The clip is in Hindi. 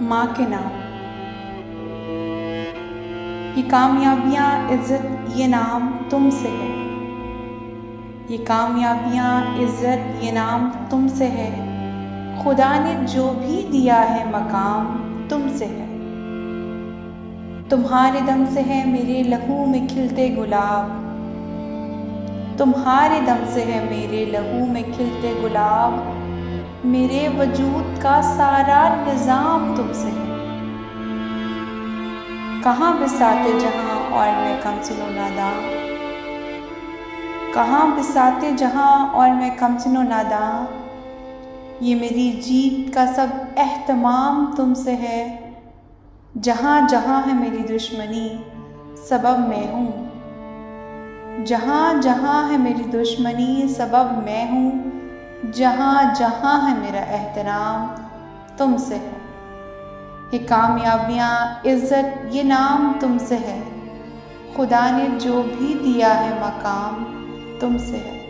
माँ के नाम। ये कामयाबियाँ, इज़्ज़त, ये नाम तुमसे है। ये कामयाबियाँ, इज़्ज़त, ये नाम तुमसे है। खुदा ने जो भी दिया है मकाम तुमसे है। तुम्हारे दम से है मेरे लहू में खिलते गुलाब। तुम्हारे दम से है मेरे लहू में खिलते गुलाब। मेरे वजूद का सारा निज़ाम तुमसे है। कहाँ बिसाते जहाँ और मैं कमसिनो नादा। कहाँ बिसाते जहाँ और मैं कमसिनो नादा। ये मेरी जीत का सब एहतमाम तुमसे है। जहाँ जहाँ है मेरी दुश्मनी सबब मैं हूँ। जहाँ जहाँ है मेरी दुश्मनी सबब मैं हूँ। जहाँ जहाँ है मेरा एहतराम तुमसे है। ये कामयाबियाँ, इज़्ज़त, ये नाम तुमसे है। खुदा ने जो भी दिया है मकाम तुमसे है।